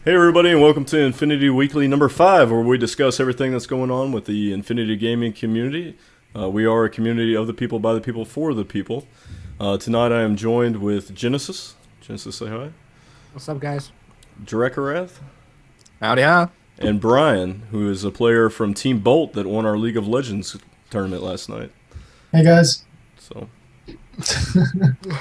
Hey everybody, and welcome to Infinity Weekly number 5, where we discuss everything that's going on with the Infinity Gaming community. We are a community of the people, by the people, for the people. Tonight I am joined with Genesis. Genesis, say hi. What's up, guys? Dracorath. Howdy, huh? And Brian, who is a player from Team Bolt that won our League of Legends tournament last night. Hey guys. So,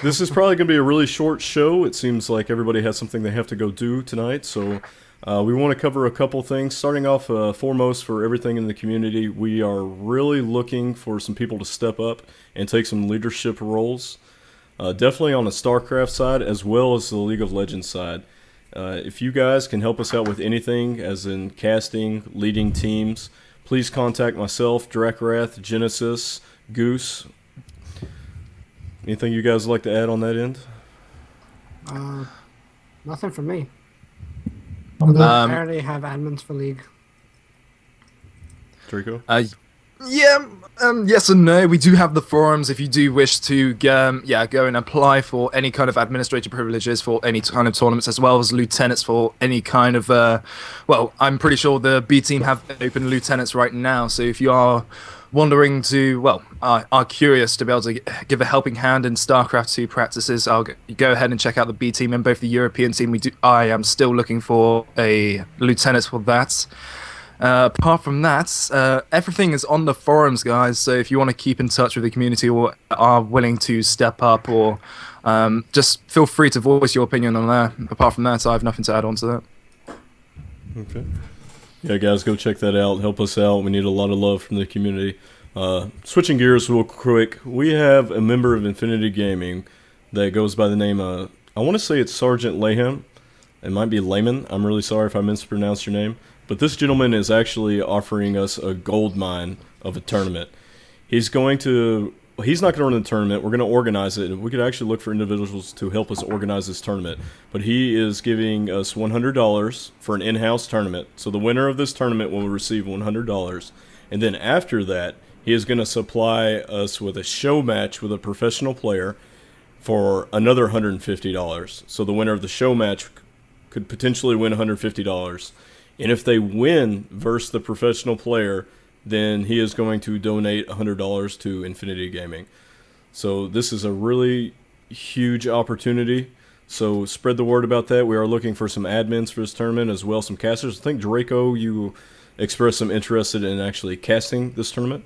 this is probably going to be a really short show. It seems like everybody has something they have to go do tonight, so we want to cover a couple things. Starting off, foremost, for everything in the community, we are really looking for some people to step up and take some leadership roles, definitely on the StarCraft side as well as the League of Legends side. If you guys can help us out with anything, as in casting, leading teams, please contact myself, Dracorath, Genesis, Goose. Anything you guys would like to add on that end? Nothing from me. I'm good. I already have admins for League. Draco? Yes and no. We do have the forums if you do wish to go and apply for any kind of administrative privileges for any kind of tournaments, as well as lieutenants for any kind of, I'm pretty sure the B team have open lieutenants right now, so if you are wondering to, are curious to be able to give a helping hand in StarCraft 2 practices, I'll go ahead and check out the B team and both the European team. I am still looking for a lieutenant for that. Apart from that, everything is on the forums, guys, so if you want to keep in touch with the community or are willing to step up, or just feel free to voice your opinion on that. Apart from that, I have nothing to add on to that. Okay. Yeah, guys, go check that out. Help us out. We need a lot of love from the community. Switching gears real quick, we have a member of Infinity Gaming that goes by the name of, I want to say it's Sergeant Layham. It might be Layman. I'm really sorry if I mispronounced your name. But this gentleman is actually offering us a gold mine of a tournament. He's not going to run the tournament. We're going to organize it. We could actually look for individuals to help us organize this tournament. But he is giving us $100 for an in-house tournament. So the winner of this tournament will receive $100. And then after that, he is going to supply us with a show match with a professional player for another $150. So the winner of the show match could potentially win $150. And if they win versus the professional player, then he is going to donate $100 to Infinity Gaming. So this is a really huge opportunity. So spread the word about that. We are looking for some admins for this tournament, as well as some casters. I think, Draco, you expressed some interest in actually casting this tournament.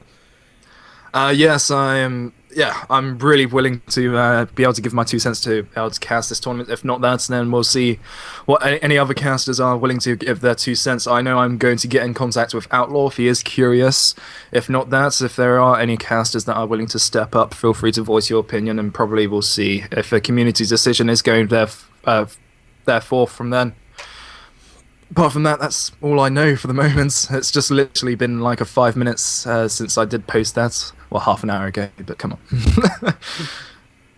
Yes, I am. Yeah, I'm really willing to be able to give my 2 cents to be able to cast this tournament. If not that, then we'll see what any other casters are willing to give their 2 cents. I know I'm going to get in contact with Outlaw if he is curious. If not that, if there are any casters that are willing to step up, feel free to voice your opinion, and probably we'll see if a community decision is going therefore from then. Apart from that, that's all I know for the moment. It's just literally been like a 5 minutes since I did post that. Well, half an hour ago, but come on.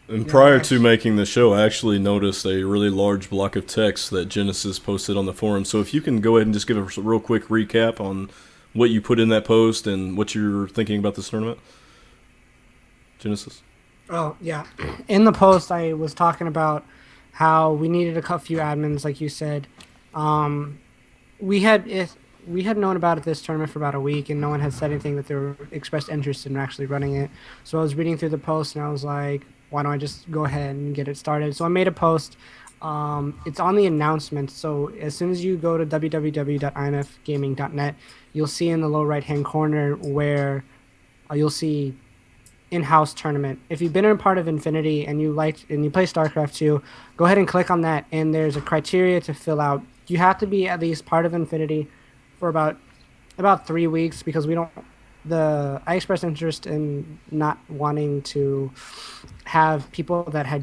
And prior to making the show, I actually noticed a really large block of text that Genesis posted on the forum. So if you can go ahead and just give us a real quick recap on what you put in that post and what you're thinking about this tournament. Genesis? Oh, yeah. In the post, I was talking about how we needed a few admins, like you said. We had known about this tournament for about a week, and no one had said anything that they were expressed interest in actually running it. So I was reading through the post, and I was like, why don't I just go ahead and get it started? So I made a post. It's on the announcement. So as soon as you go to www.infgaming.net, you'll see in the lower right-hand corner where you'll see in-house tournament. If you've been a part of Infinity and you play StarCraft 2, go ahead and click on that, and there's a criteria to fill out. You have to be at least part of Infinity for about 3 weeks, because I expressed interest in not wanting to have people that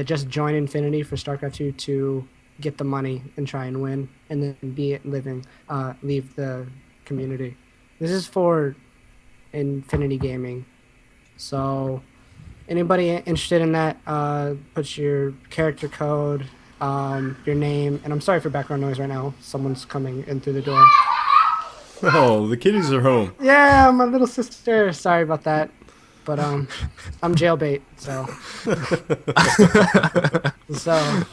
just joined Infinity for StarCraft 2 to get the money and try and win, and then leave the community. This is for Infinity Gaming. So anybody interested in that, put your character code, your name, and I'm sorry for background noise right now. Someone's coming in through the door. Oh, the kitties are home. Yeah, my little sister. Sorry about that. But I'm jailbait, so so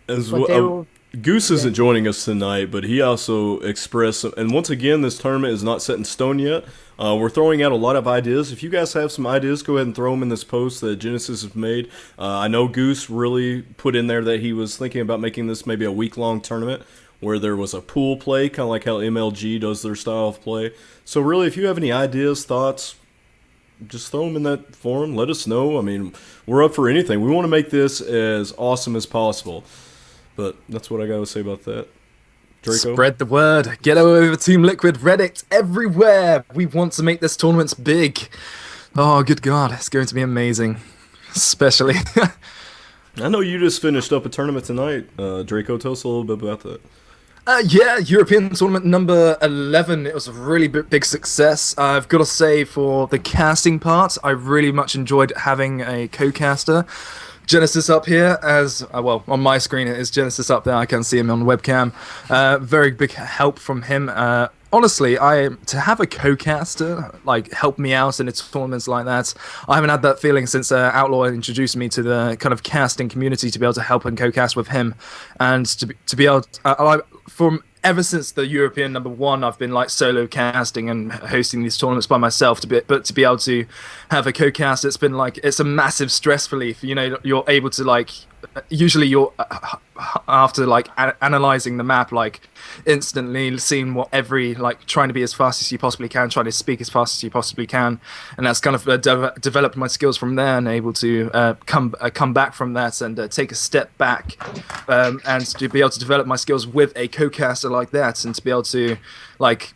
As but well, Goose isn't joining us tonight, but he also expressed, and once again, this tournament is not set in stone yet. We're throwing out a lot of ideas. If you guys have some ideas, go ahead and throw them in this post that Genesis have made. I know Goose really put in there that he was thinking about making this maybe a week-long tournament where there was a pool play, kind of like how MLG does their style of play. So really, if you have any ideas, thoughts, just throw them in that forum. Let us know. I mean, we're up for anything. We want to make this as awesome as possible. But that's what I got to say about that. Draco? Spread the word. Get over Team Liquid. Reddit everywhere. We want to make this tournament big. Oh, good God. It's going to be amazing. Especially. I know you just finished up a tournament tonight. Draco, tell us a little bit about that. Yeah, European tournament number 11. It was a really big success. I've got to say, for the casting part, I really much enjoyed having a co-caster. Genesis up here, as well, on my screen it is Genesis up there. I can see him on the webcam. Very big help from him. Honestly, to have a co-caster like help me out in tournaments like that, I haven't had that feeling since Outlaw introduced me to the kind of casting community, to be able to help and co-cast with him, and to be able to, from ever since the European number 1, I've been like solo casting and hosting these tournaments by myself. But to be able to have a co-cast, it's been like, it's a massive stress relief. You know, you're able to like, usually you're after like analyzing the map, like instantly seeing what like trying to be as fast as you possibly can, trying to speak as fast as you possibly can, and that's kind of developed my skills from there, and able to come back from that and take a step back, and to be able to develop my skills with a co-caster like that, and to be able to like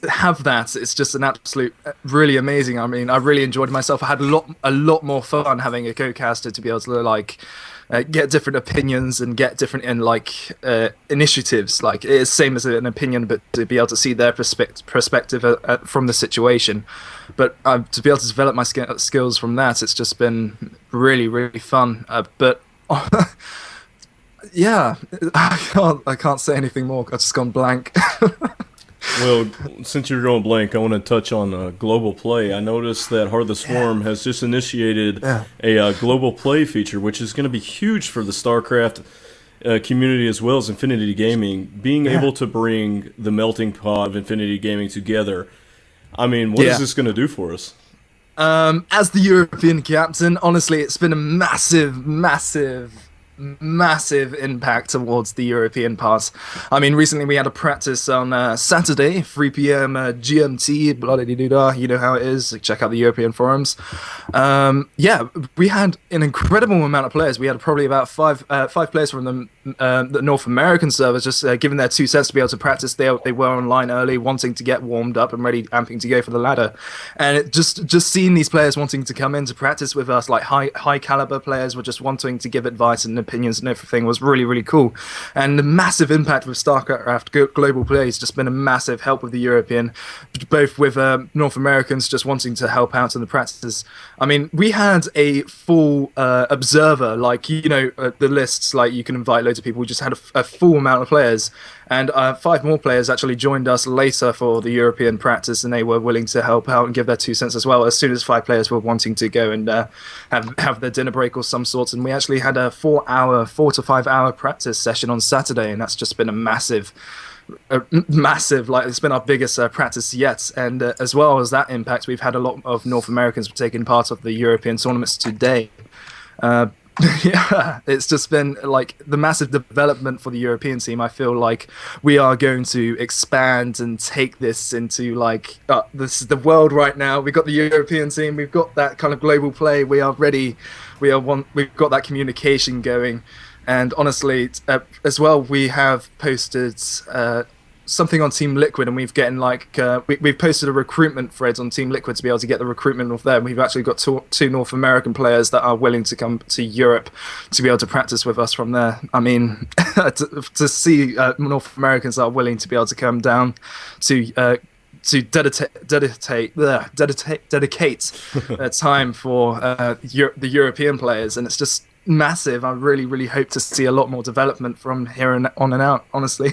have that, it's just an absolute really amazing. I mean, I really enjoyed myself. I had a lot more fun having a co-caster to be able to like get different opinions and get different initiatives. Like, it's same as an opinion, but to be able to see their perspective from the situation. But to be able to develop my skills from that, it's just been really fun. But yeah, I can't say anything more. I've just gone blank. Well, since you're going blank, I want to touch on global play. I noticed that Heart of the Swarm has just initiated a global play feature, which is going to be huge for the StarCraft community as well as Infinity Gaming. Being able to bring the melting pot of Infinity Gaming together. I mean, what is this going to do for us? As the European captain, honestly, it's been a massive impact towards the European part. I mean, recently we had a practice on Saturday, 3 p.m. GMT, blah-de-dee-doo-dah, you know how it is. Check out the European forums. Yeah, we had an incredible amount of players. We had probably about five players from the North American servers, just giving their 2 cents to be able to practice. They were online early, wanting to get warmed up and ready, amping to go for the ladder. And it just seeing these players wanting to come in to practice with us, like high caliber players, were just wanting to give advice and opinions and everything, was really cool. And the massive impact with StarCraft Global Play has just been a massive help with the European, both with North Americans just wanting to help out in the practices. I mean, we had a full observer, like, you know, the lists, like you can invite loads of people. We just had a full amount of players, and 5 more players actually joined us later for the European practice, and they were willing to help out and give their 2 cents as well, as soon as 5 players were wanting to go and have their dinner break or some sorts. And we actually had a 4 to 5 hour practice session on Saturday, and that's just been a massive, like, it's been our biggest practice yet. And as well as that impact, we've had a lot of North Americans taking part of the European tournaments today. Yeah, it's just been like the massive development for the European team. I feel like we are going to expand and take this into like this is the world right now. We've got the European team, we've got that kind of global play, we are ready, we've got that communication going. And honestly, as well, we have posted something on Team Liquid, and we've getting like we've posted a recruitment thread on Team Liquid to be able to get the recruitment of them. We've actually got two North American players that are willing to come to Europe to be able to practice with us from there. I mean, to see North Americans that are willing to be able to come down to dedicate time for the European players, and it's just massive. I really hope to see a lot more development from here on and out, honestly.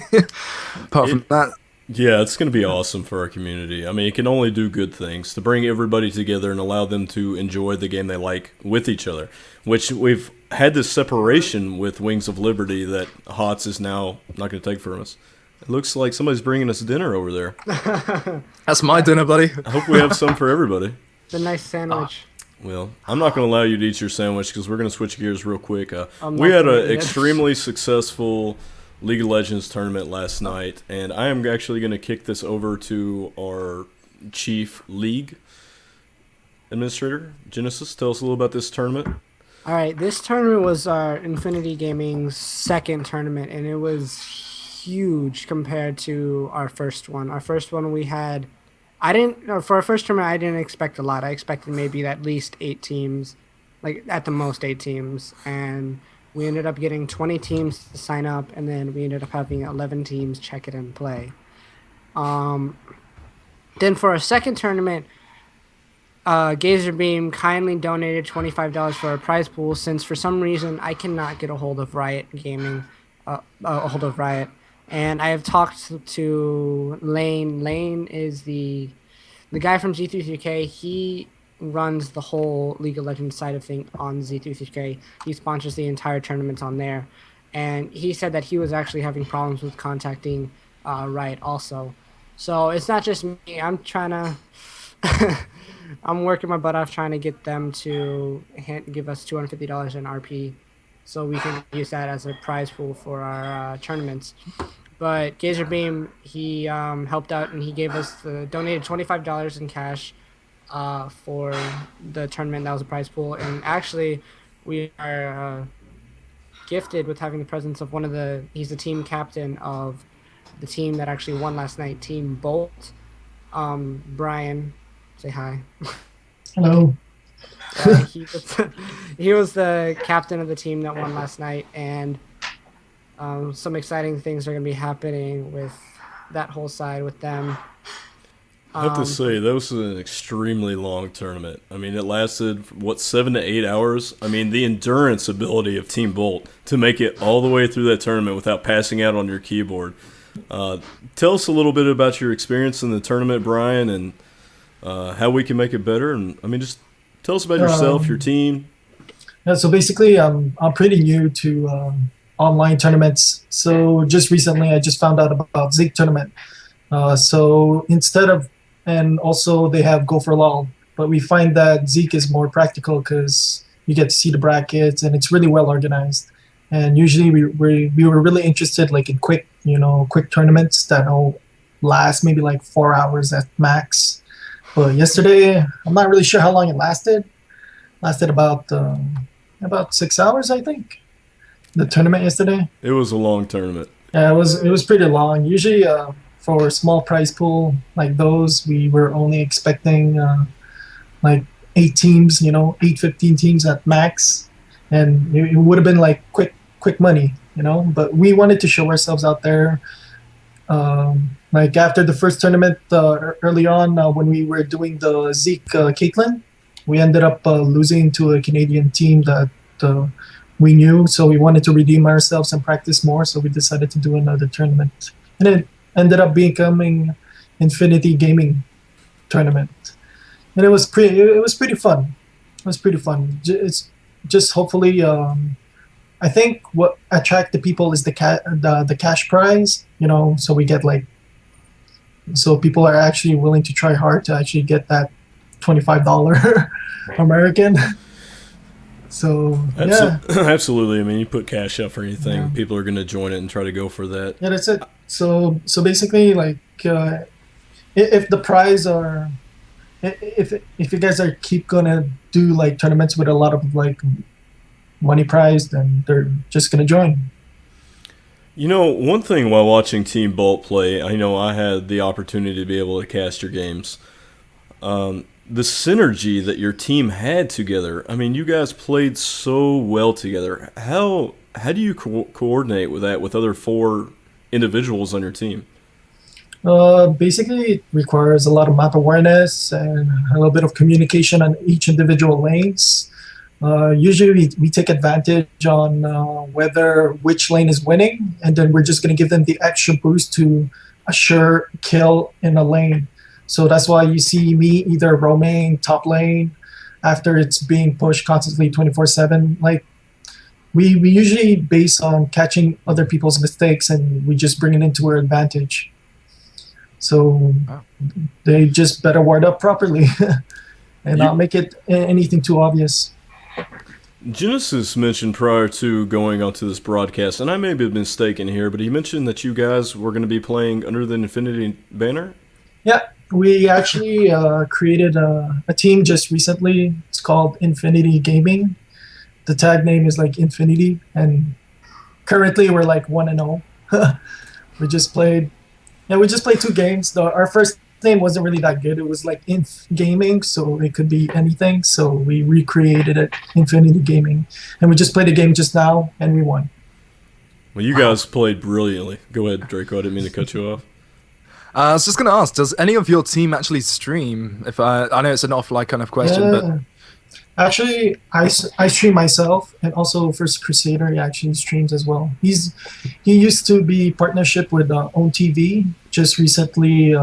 Apart from that, Yeah, it's going to be awesome for our community. I mean, it can only do good things to bring everybody together and allow them to enjoy the game they like with each other, which we've had this separation with Wings of Liberty that HOTS is now not going to take from us. It looks like somebody's bringing us dinner over there. That's my dinner, buddy. I hope we have some for everybody. The nice sandwich. Well, I'm not going to allow you to eat your sandwich because we're going to switch gears real quick. I'm We not had gonna an eat it. extremely successful League of Legends tournament last night, and I am actually going to kick this over to our chief league administrator, Genesis. Tell us a little about this tournament. All right, this tournament was our Infinity Gaming's second tournament, and it was huge compared to our first one. Our first one we had, for our first tournament, I didn't expect a lot. I expected maybe at least 8 teams, like at the most 8 teams, and we ended up getting 20 teams to sign up, and then we ended up having 11 teams check it and play. Then for our second tournament, Gazer Beam kindly donated $25 for our prize pool since for some reason I cannot get a hold of Riot Gaming, and I have talked to Lane. Lane is the guy from Z33K. He runs the whole League of Legends side of things on Z33K. He sponsors the entire tournaments on there, and he said that he was actually having problems with contacting Riot also. So it's not just me. I'm trying to I'm working my butt off trying to get them to give us $250 in RP so we can use that as a prize pool for our tournaments. But Gazer Beam, he helped out and he gave us donated $25 in cash for the tournament. That was a prize pool. And actually, we are gifted with having the presence of he's the team captain of the team that actually won last night, Team Bolt. Brian, say hi. Hello. He was the captain of the team that won last night, and some exciting things are going to be happening with that whole side with them. I have to say, that was an extremely long tournament. I mean, it lasted, 7 to 8 hours? I mean, the endurance ability of Team Bolt to make it all the way through that tournament without passing out on your keyboard. Tell us a little bit about your experience in the tournament, Brian, and how we can make it better. And I mean, just tell us about yourself, your team. Yeah, so basically, I'm pretty new to online tournaments. So just recently, I just found out about Zeke tournament. So instead of, and also they have Go for LOL, but we find that Zeke is more practical because you get to see the brackets and it's really well organized. And usually we were really interested like in quick tournaments that will last maybe like 4 hours at max. But yesterday, I'm not really sure how long it lasted. Lasted about 6 hours, I think. The tournament yesterday. It was a long tournament. Yeah, it was pretty long. Usually, for a small prize pool like those, we were only expecting like 8 teams, 15 teams at max, and it would have been like quick money, But we wanted to show ourselves out there. Like after the first tournament, early on when we were doing the Zeke Caitlyn, we ended up losing to a Canadian team that we knew, so we wanted to redeem ourselves and practice more. So we decided to do another tournament, and it ended up becoming Infinity Gaming tournament, and it was pretty fun. It was pretty fun. It's just hopefully. I think what attracted people is the cash prize, so we get so people are actually willing to try hard to actually get that $25 American. So yeah, absolutely. I mean, you put cash up for anything, Yeah. people are going to join it and try to go for that. yeah, that's it. So basically, if the prize are, if you guys keep gonna do like tournaments with a lot of money prize, then they're just gonna join. One thing while watching Team Bolt play, I know I had the opportunity to be able to cast your games. The synergy that your team had together, I mean, you guys played so well together. How do you coordinate with that with other 4 individuals on your team? Basically, it requires a lot of map awareness and a little bit of communication on each individual lanes. Usually we take advantage on which lane is winning, and then we're just going to give them the extra boost to a sure kill in a lane. So that's why you see me either roaming top lane after it's being pushed constantly 24/7. Like we usually base on catching other people's mistakes and we just bring it into our advantage. So they just better ward up properly and not make it anything too obvious. Genesis mentioned prior to going onto this broadcast, and I may be mistaken here, but he mentioned that you guys were going to be playing under the Infinity banner? Yeah, we actually created a team just recently. It's called Infinity Gaming. The tag name is like Infinity, and currently we're like 1-0. We just played 2 games. Our first name wasn't really that good. It was like Inf Gaming, so it could be anything. So we recreated it, Infinity Gaming, and we just played a game just now, and we won. Well, you guys played brilliantly. Go ahead, Draco. I didn't mean to cut you off. I was just going to ask, does any of your team actually stream? If I know it's an offline kind of question, but actually, I stream myself, and also First Crusader, he actually streams as well. He used to be partnership with Own TV. Just recently,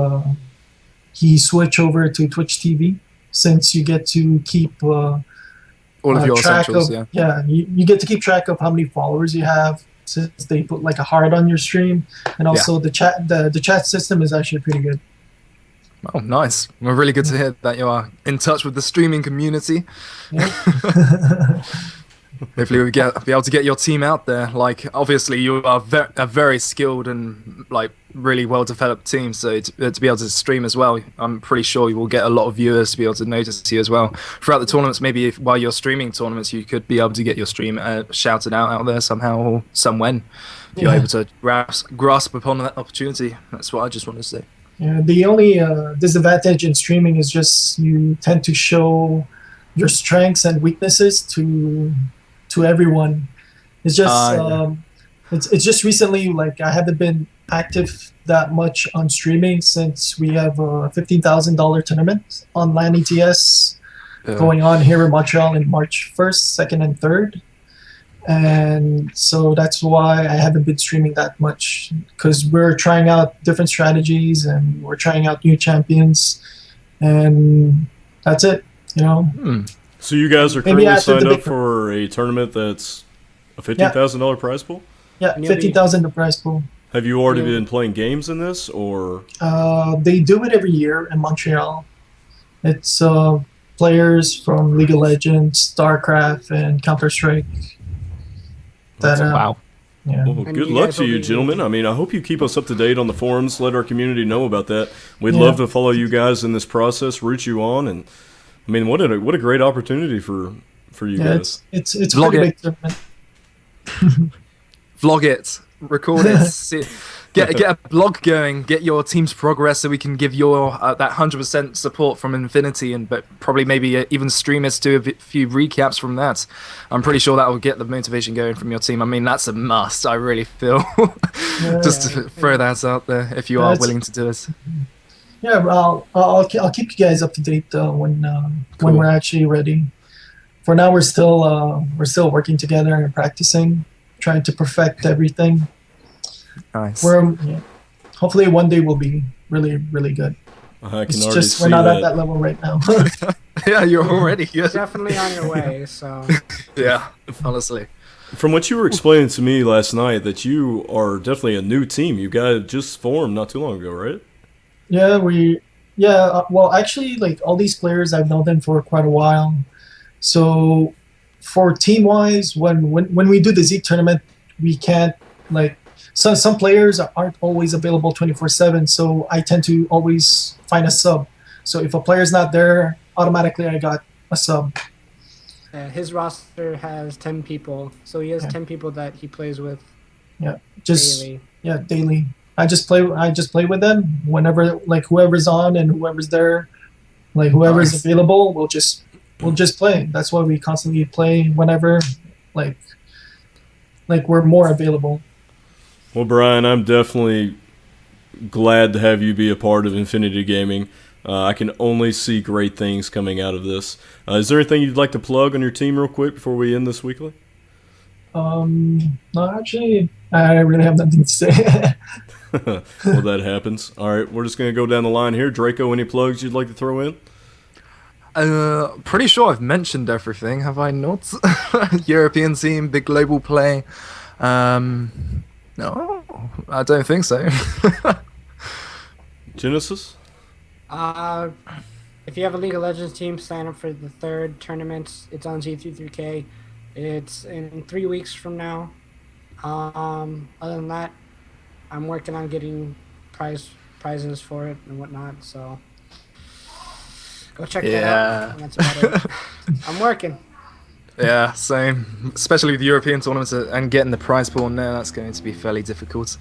he switched over to Twitch TV, since you get to keep all of your track essentials, of, you get to keep track of how many followers you have, since they put like a heart on your stream, and also the chat system is actually pretty good. Oh, nice. Well, really good to hear that you are in touch with the streaming community. Yeah. Hopefully we'll be able to get your team out there. Like, obviously you are a very skilled and like really well developed team, so to be able to stream as well, I'm pretty sure you will get a lot of viewers to be able to notice you as well throughout the tournaments. Maybe while you're streaming tournaments, you could be able to get your stream shouted out there somehow or somewhen, if you're able to grasp upon that opportunity. That's what I just want to say. Yeah, the only disadvantage in streaming is just you tend to show your strengths and weaknesses to everyone. It's just it's just recently, like, I haven't been active that much on streaming since we have a $15,000 tournament on LAN ETS going on here in Montreal in March 1st, 2nd, and 3rd. And so that's why I haven't been streaming that much, because we're trying out different strategies and we're trying out new champions, and that's it, you know. So you guys are currently signed up for a tournament that's a $15,000 prize pool? Yeah, $15,000 the prize pool. Have you already been playing games in this, or? They do it every year in Montreal. It's players from League of Legends, StarCraft, and Counter-Strike. Wow. Yeah. Well, good luck to you, gentlemen. I mean, I hope you keep us up to date on the forums. Let our community know about that. We'd love to follow you guys in this process, root you on, and I mean, what a great opportunity for you guys. It's a pretty big tournament. Vlog it, record it, get a blog going, get your team's progress, so we can give your that 100% support from Infinity, and but probably maybe even streamers do a few recaps from that. I'm pretty sure that will get the motivation going from your team. I mean, that's a must. I really feel just to throw that out there if you are willing to do it. Yeah, I'll keep you guys up to date when we're actually ready. For now, we're still working together and practicing, trying to perfect everything. Nice. Hopefully one day we'll be really, really good. I can it's already just see we're not that. at that level right now. Yeah, you're already good. Definitely on your way. So yeah, honestly. From what you were explaining to me last night, that you are definitely a new team. You guys just formed not too long ago, right? Yeah, well, actually, like, all these players, I've known them for quite a while. So for team-wise, when we do the Zeke tournament, we can't, like, some players aren't always available 24/7, so I tend to always find a sub. So if a player's not there, automatically I got a sub. his roster has 10 people, so he has 10 people that he plays with daily. Yeah, daily. I just play with them whenever, like, whoever's on and whoever's there, like, whoever's available, we'll just play. That's why we constantly play whenever, like we're more available. Well, Brian, I'm definitely glad to have you be a part of Infinity Gaming. I can only see great things coming out of this. Is there anything you'd like to plug on your team real quick before we end this weekly? No, actually, I really have nothing to say. Well, that happens. All right, we're just gonna go down the line here. Draco, any plugs you'd like to throw in? Pretty sure I've mentioned everything, have I not? European team, big global play. No, I don't think so. Genesis? Uh, if you have a League of Legends team, sign up for the third tournament. It's on G33K. It's in 3 weeks from now. Other than that, I'm working on getting prizes for it and whatnot. So go check that out. And that's about it. I'm working. Yeah, same. Especially with European tournaments and getting the prize pool now, that's going to be fairly difficult.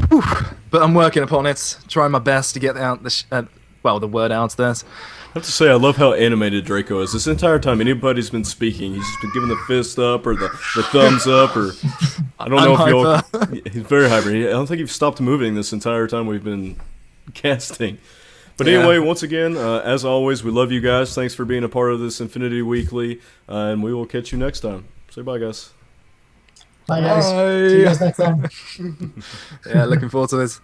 Whew. But I'm working upon it, trying my best to get out the word out there. I have to say, I love how animated Draco is. This entire time, anybody's been speaking, he's just been giving the fist up or the thumbs up, or I don't know if y'all. He's very hyper. I don't think he's stopped moving this entire time we've been casting. But anyway, once again, as always, we love you guys. Thanks for being a part of this Infinity Weekly, and we will catch you next time. Say bye, guys. Bye, guys. Bye. See you guys next time. Yeah, looking forward to this.